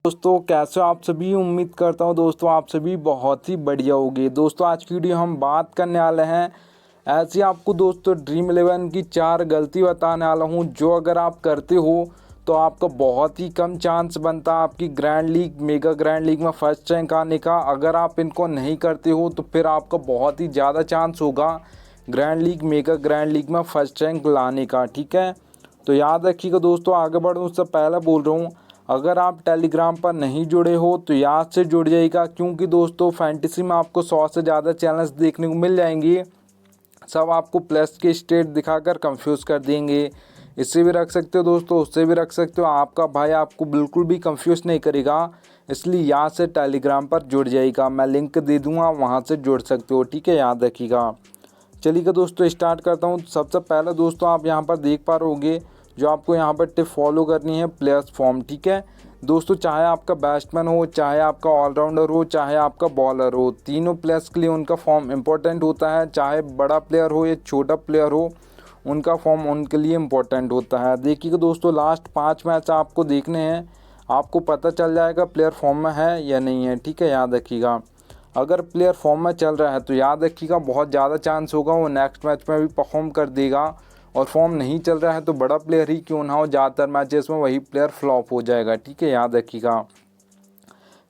दोस्तों कैसे हो आप सभी। उम्मीद करता हूँ दोस्तों आप सभी बहुत ही बढ़िया होंगे। दोस्तों आज की वीडियो हम बात करने वाले हैं ऐसी आपको दोस्तों ड्रीम 11 की 4 गलती बताने वाला हूँ जो अगर आप करते हो तो आपका बहुत ही कम चांस बनता है आपकी grand league mega grand league में फर्स्ट रैंक आने का। अगर आप इनको नहीं करते हो तो फिर आपका बहुत ही ज़्यादा चांस होगा grand league mega grand league में फर्स्ट रैंक लाने का। ठीक है, तो याद रखिएगा दोस्तों। आगे बढ़ूँ उससे पहले बोल रहा हूँ, अगर आप टेलीग्राम पर नहीं जुड़े हो तो याद से जुड़ जाइएगा, क्योंकि दोस्तों फैंटेसी में आपको 100 से ज़्यादा चैनल्स देखने को मिल जाएंगे। सब आपको प्लस के स्टेट दिखाकर कंफ्यूज कर देंगे। इससे भी रख सकते हो दोस्तों, उससे भी रख सकते हो। आपका भाई आपको बिल्कुल भी कंफ्यूज नहीं करेगा, इसलिए याद से टेलीग्राम पर जुड़ जाइएगा। मैं लिंक दे दूँगा, वहाँ से जुड़ सकते हो। ठीक है, याद रखिएगा। चलिएगा दोस्तों स्टार्ट करता हूँ। सबसे पहले दोस्तों आप यहाँ पर देख पा रहे होंगे जो आपको यहाँ पर टिप फॉलो करनी है, प्लेयर्स फॉर्म। ठीक है दोस्तों, चाहे आपका बैट्समैन हो, चाहे आपका ऑलराउंडर हो, चाहे आपका बॉलर हो, तीनों प्लेयर्स के लिए उनका फॉर्म इम्पोर्टेंट होता है। चाहे बड़ा प्लेयर हो या छोटा प्लेयर हो, उनका फॉर्म उनके लिए इम्पोर्टेंट होता है। देखिएगा दोस्तों लास्ट 5 मैच आपको देखने हैं, आपको पता चल जाएगा प्लेयर फॉर्म में है या नहीं है। ठीक है, याद रखिएगा। अगर प्लेयर फॉर्म में चल रहा है तो याद रखिएगा बहुत ज़्यादा चांस होगा वो नेक्स्ट मैच में भी परफॉर्म कर देगा। और फॉर्म नहीं चल रहा है तो बड़ा प्लेयर ही क्यों ना हो, ज़्यादातर मैचेस में वही प्लेयर फ्लॉप हो जाएगा। ठीक है, याद रखिएगा।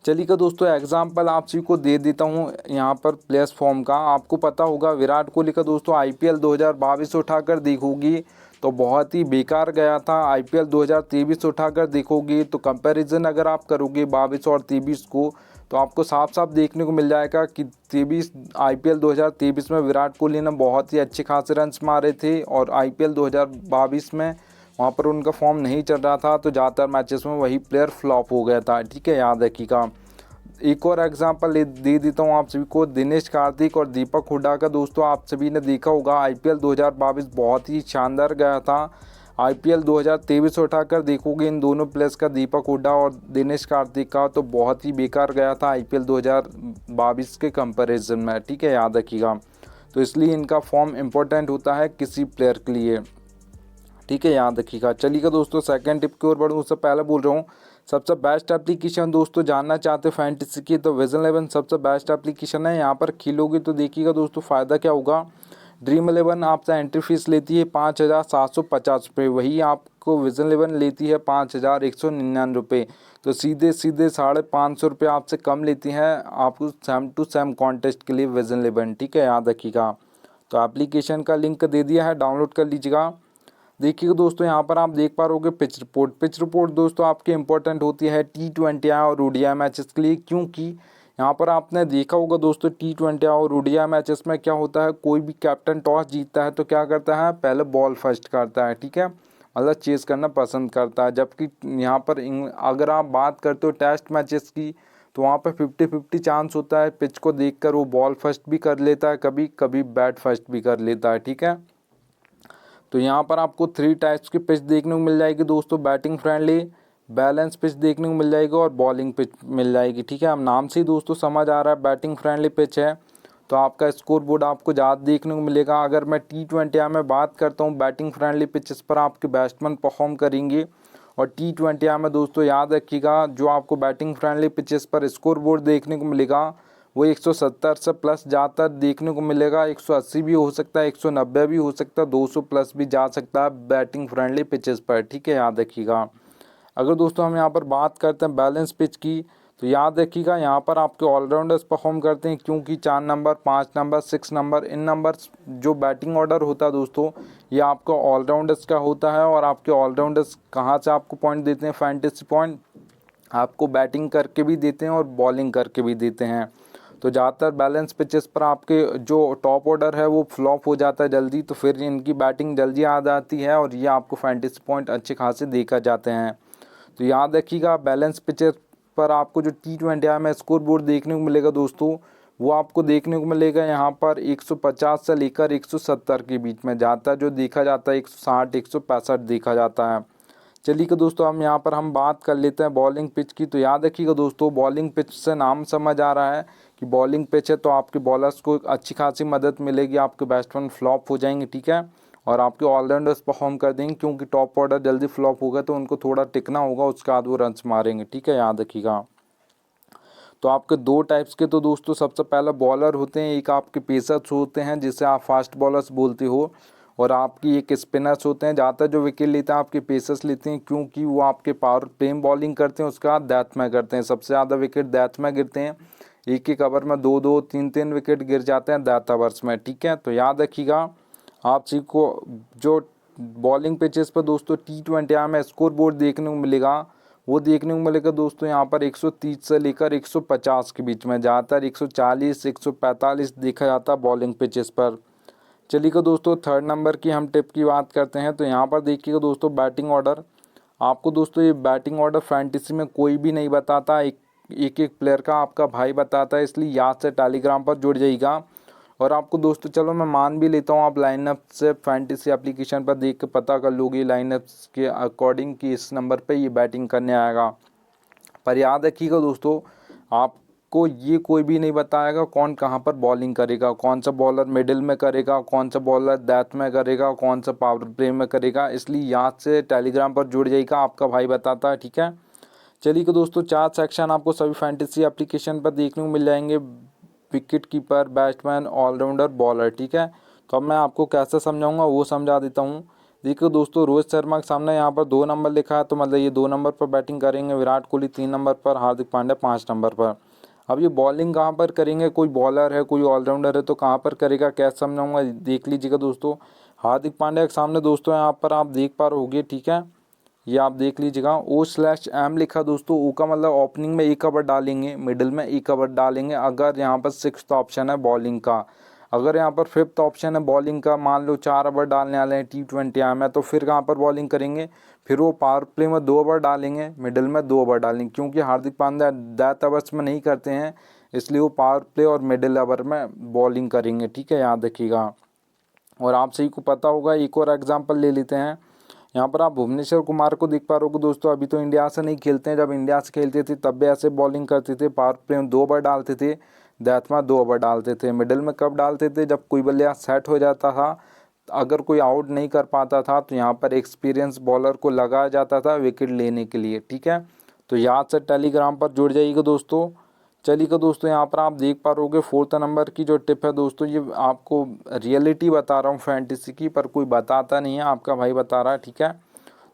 चलिएगा दोस्तों एग्जाम्पल आप सभी को दे देता हूँ यहाँ पर प्लेयर्स फॉर्म का। आपको पता होगा विराट कोहली का दोस्तों आईपीएल 2022 उठाकर देखोगी तो बहुत ही बेकार गया था। आईपीएल 2023 उठाकर देखोगी तो कंपैरिजन अगर आप करोगे 22 और 23 को तो आपको साफ साफ देखने को मिल जाएगा कि आईपीएल 2023 में विराट कोहली ने बहुत ही अच्छे खासे रन्स मारे थे और आईपीएल 2022 में वहाँ पर उनका फॉर्म नहीं चल रहा था, तो ज़्यादातर मैचेस में वही प्लेयर फ्लॉप हो गया था। ठीक है, याद रखिएगा। एक और एग्जांपल दे देता हूँ आप सभी को, दिनेश कार्तिक और दीपक हुड्डा का। दोस्तों आप सभी ने देखा होगा आईपीएल 2022 बहुत ही शानदार गया था। आईपीएल 2023 उठाकर देखोगे इन दोनों प्लेयर्स का, दीपक हुड्डा और दिनेश कार्तिक का, तो बहुत ही बेकार गया था आईपीएल 2022 के कंपैरिजन में। ठीक है, याद रखिएगा। तो इसलिए इनका फॉर्म इम्पोर्टेंट होता है किसी प्लेयर के लिए। ठीक है, याद रखिएगा। चलिएगा दोस्तों सेकंड टिप की ओर बढ़ूँ उससे पहले बोल रहा हूँ, सबसे बेस्ट एप्लीकेशन दोस्तों जानना चाहते हो फैंटेसी की तो विजन 11 सबसे बेस्ट एप्लीकेशन है। यहाँ पर खेलोगे तो देखिएगा दोस्तों फ़ायदा क्या होगा। ड्रीम 11 आपसे एंट्री फीस लेती है 5,750 रुपये, वही आपको विजन 11 लेती है 5,199 रुपये। तो सीधे सीधे 550 रुपये आपसे कम लेती हैं आपको सेम टू सेम कॉन्टेस्ट के लिए विजन 11। ठीक है, याद रखिएगा। तो एप्लीकेशन का लिंक दे दिया है, डाउनलोड कर लीजिएगा। देखिएगा दोस्तों यहाँ पर आप देख पा रहोगे पिच रिपोर्ट। पिच रिपोर्ट दोस्तों आपकी इंपॉर्टेंट होती है T20 और ओडीआई मैचेस के लिए, क्योंकि यहाँ पर आपने देखा होगा दोस्तों T20 और ओडीआई मैचेस में क्या होता है, कोई भी कैप्टन टॉस जीतता है तो क्या करता है, पहले बॉल फर्स्ट करता है। ठीक है, मतलब चेस करना पसंद करता है। जबकि यहाँ पर अगर आप बात करते हो टेस्ट मैचेस की तो वहाँ पर 50-50 चांस होता है पिच को देखकर वो बॉल फर्स्ट भी कर लेता है, कभी कभी बैट फर्स्ट भी कर लेता है। ठीक है, तो यहाँ पर आपको 3 टाइप्स की पिच देखने को मिल जाएगी दोस्तों, बैटिंग फ्रेंडली, बैलेंस पिच देखने को मिल जाएगी और बॉलिंग पिच मिल जाएगी। ठीक है, अब नाम से ही दोस्तों समझ आ रहा है बैटिंग फ्रेंडली पिच है तो आपका स्कोर बोर्ड आपको ज़्यादा देखने को मिलेगा। अगर मैं T20 में बात करता हूँ, बैटिंग फ्रेंडली पिचेस पर आपके बैट्समैन परफॉर्म करेंगे। और T20 में दोस्तों याद रखिएगा जो आपको बैटिंग फ्रेंडली पिचेस पर स्कोर बोर्ड देखने को मिलेगा वो 170 से प्लस ज़्यादातर देखने को मिलेगा। 180 भी हो सकता है, 190 भी हो सकता है, 200 प्लस भी जा सकता है बैटिंग फ्रेंडली पिचेस पर। ठीक है, याद रखिएगा। अगर दोस्तों हम यहाँ पर बात करते हैं बैलेंस पिच की तो याद रखिएगा यहाँ पर आपके ऑलराउंडर्स परफॉर्म करते हैं, क्योंकि 4 नंबर, 5 नंबर, 6 नंबर, इन नंबर्स जो बैटिंग ऑर्डर होता है दोस्तों ये आपका ऑलराउंडर्स का होता है। और आपके ऑलराउंडर्स कहाँ से आपको पॉइंट देते हैं, फैंटेसी पॉइंट आपको बैटिंग करके भी देते हैं और बॉलिंग करके भी देते हैं। तो ज़्यादातर बैलेंस पिचेस पर आपके जो टॉप ऑर्डर है वो फ्लॉप हो जाता है जल्दी, तो फिर इनकी बैटिंग जल्दी आ जाती है और ये आपको फैंटेसी पॉइंट अच्छे खासे देखा जाते हैं। तो याद रखिएगा बैलेंस पिचेस पर आपको जो T20 में स्कोर बोर्ड देखने को मिलेगा दोस्तों वो आपको देखने को मिलेगा यहाँ पर 150 से लेकर 170 के बीच में, ज़्यादातर जो देखा जाता है 160 165 देखा जाता है। चलिए कि दोस्तों हम बात कर लेते हैं बॉलिंग पिच की। तो याद रखिएगा दोस्तों बॉलिंग पिच से नाम समझ आ रहा है कि बॉलिंग पिच है तो आपके बॉलर्स को अच्छी खासी मदद मिलेगी, आपके बैट्समैन फ्लॉप हो जाएंगे। ठीक है, और आपके ऑलराउंडर्स परफॉर्म कर देंगे, क्योंकि टॉप ऑर्डर जल्दी फ्लॉप होगा तो उनको थोड़ा टिकना होगा, उसके बाद वो रन्स मारेंगे। ठीक है, याद रखिएगा। तो आपके दो टाइप्स के तो दोस्तों सबसे पहला बॉलर होते हैं, एक आपके पेसर्स होते हैं जिसे आप फास्ट बॉलर्स बोलते हो, और आपकी एक स्पिनर्स होते हैं। ज़्यादातर जो विकेट लेते हैं आपके पेसर्स लेते हैं, क्योंकि वो आपके पावर प्ले में बॉलिंग करते हैं, उसके बाद डेथ में करते हैं। सबसे ज़्यादा विकेट डेथ में गिरते हैं, एक एक ओवर में 2-2 3-3 विकेट गिर जाते हैं डेथ ओवर्स में। ठीक है, तो याद रखिएगा। आप सभी को जो बॉलिंग पिचेस पर दोस्तों T20 में स्कोर बोर्ड देखने को मिलेगा, वो देखने को मिलेगा दोस्तों यहाँ पर 130 से लेकर 150 के बीच में, ज़्यादातर 140 145 देखा जाता है बॉलिंग पिचेस पर। चलिएगा दोस्तों, थर्ड नंबर की हम टिप की बात करते हैं। तो यहाँ पर देखिएगा दोस्तों, बैटिंग ऑर्डर। आपको दोस्तों ये बैटिंग ऑर्डर फैंटेसी में कोई भी नहीं बताता, एक प्लेयर का आपका भाई बताता है, इसलिए याद से टेलीग्राम पर जुड़ जाइएगा। और आपको दोस्तों चलो मैं मान भी लेता हूँ, आप लाइनअप से फैंटेसी एप्लीकेशन पर देख के पता कर लोगे लाइनअप्स के अकॉर्डिंग कि इस नंबर पे ये बैटिंग करने आएगा। पर याद रखिएगा दोस्तों, आपको ये कोई भी नहीं बताएगा कौन कहाँ पर बॉलिंग करेगा, कौन सा बॉलर मिडिल में करेगा, कौन सा बॉलर डेथ में करेगा, कौन सा पावर प्ले में करेगा। इसलिए याद से टेलीग्राम पर जुड़ जाइएगा, आपका भाई बताता है। ठीक है, चलिए दोस्तों, 4 सेक्शन आपको सभी फैंटेसी एप्लीकेशन पर देखने को मिल जाएंगे, wicket keeper, batsman, allrounder, bowler. ठीक है, तो अब मैं आपको कैसे समझाऊंगा वो समझा देता हूँ। देखिए दोस्तों, रोहित शर्मा के सामने यहाँ पर 2 नंबर लिखा है, तो मतलब ये 2 नंबर पर बैटिंग करेंगे, विराट कोहली 3 नंबर पर, हार्दिक पांड्या 5 नंबर पर। अब ये बॉलिंग कहाँ पर करेंगे, कोई बॉलर है कोई ऑलराउंडर है तो कहाँ पर करेगा, कैसे समझाऊंगा देख लीजिएगा दोस्तों। हार्दिक पांड्या के सामने दोस्तों यहाँ पर आप देख पा रहे होगे, ठीक है, ये आप देख लीजिएगा, O/M लिखा दोस्तों। O का मतलब ओपनिंग में 1 ओवर डालेंगे, मिडिल में 1 ओवर डालेंगे, अगर यहाँ पर 6th ऑप्शन है बॉलिंग का। अगर यहाँ पर 5th ऑप्शन है बॉलिंग का, मान लो 4 ओवर डालने वाले हैं T20 में, तो फिर कहाँ पर बॉलिंग करेंगे, फिर वो पावर प्ले में 2 ओवर डालेंगे, मिडिल में 2 ओवर डालेंगे, क्योंकि हार्दिक पांड्या डेथ ओवर्स में नहीं करते हैं, इसलिए वो पावर प्ले और मिडिल ओवर में बॉलिंग करेंगे। ठीक है, याद रखिएगा। और आप सभी को पता होगा, एक और एग्जाम्पल ले लेते हैं। यहाँ पर आप भुवनेश्वर कुमार को देख पा रहे हो दोस्तों, अभी तो इंडिया से नहीं खेलते हैं, जब इंडिया से खेलते थे तब भी ऐसे बॉलिंग करते थे, पावर प्ले में 2 ओवर डालते थे, डेथ में 2 ओवर डालते थे। मिडिल में कब डालते थे, जब कोई बल्लेबाज सेट हो जाता था, अगर कोई आउट नहीं कर पाता था तो यहाँ पर एक्सपीरियंस बॉलर को लगाया जाता था विकेट लेने के लिए। ठीक है, तो याद से टेलीग्राम पर जुड़ जाइएगा दोस्तों। चलिएगा दोस्तों, यहाँ पर आप देख पा रहोगे 4th नंबर की जो टिप है दोस्तों, ये आपको रियलिटी बता रहा हूँ फैंटेसी की, पर कोई बताता नहीं है, आपका भाई बता रहा है। ठीक है,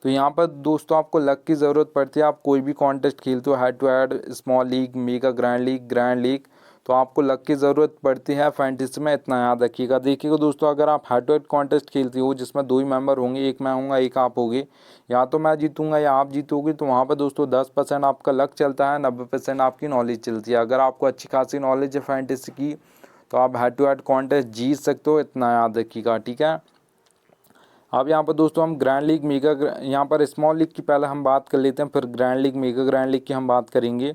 तो यहाँ पर दोस्तों आपको लक की ज़रूरत पड़ती है। आप कोई भी कॉन्टेस्ट खेलते हो, head to head, small league, mega grand league, तो आपको लक की ज़रूरत पड़ती है फैंटेसी में, इतना याद रखिएगा। देखिएगा दोस्तों, अगर आप हेड टू हेड कॉन्टेस्ट खेलते हो जिसमें 2 ही मेंबर होंगे, एक मैं होऊंगा एक आप होगे, या तो मैं जीतूंगा या आप जीतोगे, तो वहाँ पर दोस्तों 10% आपका लक चलता है, 90% आपकी नॉलेज चलती है। अगर आपको अच्छी खासी नॉलेज है फैंटेसी की तो आप हेड टू हेड कॉन्टेस्ट जीत सकते हो, इतना याद रखिएगा। ठीक है, अब यहाँ पर दोस्तों हम ग्रैंड लीग, यहाँ पर स्मॉल लीग की पहले हम बात कर लेते हैं, फिर grand league, mega grand league की हम बात करेंगे।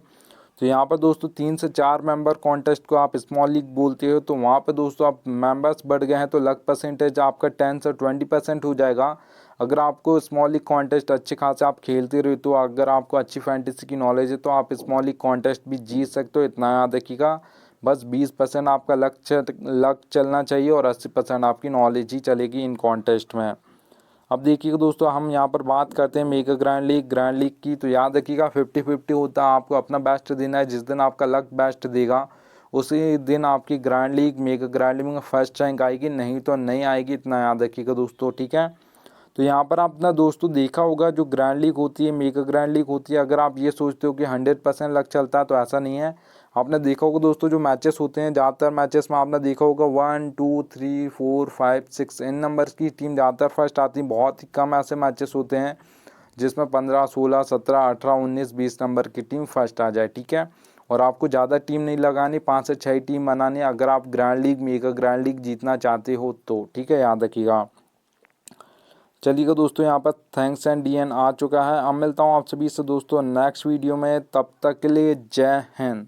तो यहाँ पर दोस्तों 3 से 4 मेंबर कॉन्टेस्ट को आप स्मॉल लीग बोलते हो, तो वहाँ पर दोस्तों आप मेंबर्स बढ़ गए हैं तो लक परसेंटेज आपका 10 से 20% हो जाएगा। अगर आपको स्मॉल लीग कॉन्टेस्ट अच्छे खासे आप खेलते रहे, तो अगर आपको अच्छी फैंटेसी की नॉलेज है तो आप स्मॉल लीग कॉन्टेस्ट भी जीत सकते हो, इतना याद रखिएगा। बस 20% आपका लक चलना चाहिए और 80% आपकी नॉलेज ही चलेगी इन कॉन्टेस्ट में। अब देखिएगा दोस्तों, हम यहाँ पर बात करते हैं मेगा ग्रैंड लीग की, तो याद रखिएगा 50-50 होता है, आपको अपना बेस्ट देना है। जिस दिन आपका लक बेस्ट देगा उसी दिन आपकी grand league, mega grand league में फर्स्ट रैंक आएगी, नहीं तो नहीं आएगी, इतना याद रखिएगा दोस्तों। ठीक है, तो यहाँ पर आपने दोस्तों देखा होगा, जो ग्रैंड लीग होती है, मेगा ग्रैंड लीग होती है, अगर आप ये सोचते हो कि 100% लक चलता है तो ऐसा नहीं है। आपने देखा होगा दोस्तों, जो मैचेस होते हैं, ज़्यादातर मैचेस में आपने देखा होगा 1 2 3 4 5 6 इन नंबर्स की टीम ज़्यादातर फर्स्ट आती है। बहुत ही कम ऐसे मैचेस होते हैं जिसमें 15 16 17 18 19 20 नंबर की टीम फर्स्ट आ जाए। ठीक है, और आपको ज़्यादा टीम नहीं लगानी, 5 से 6 टीम बनानी अगर आप grand league, mega grand league जीतना चाहते हो तो। ठीक है, याद रखिएगा। चलिएगा दोस्तों, यहाँ पर थैंक्स एंड DN आ चुका है। अब मिलता हूँ आप सभी से दोस्तों नेक्स्ट वीडियो में, तब तक के लिए जय हिंद।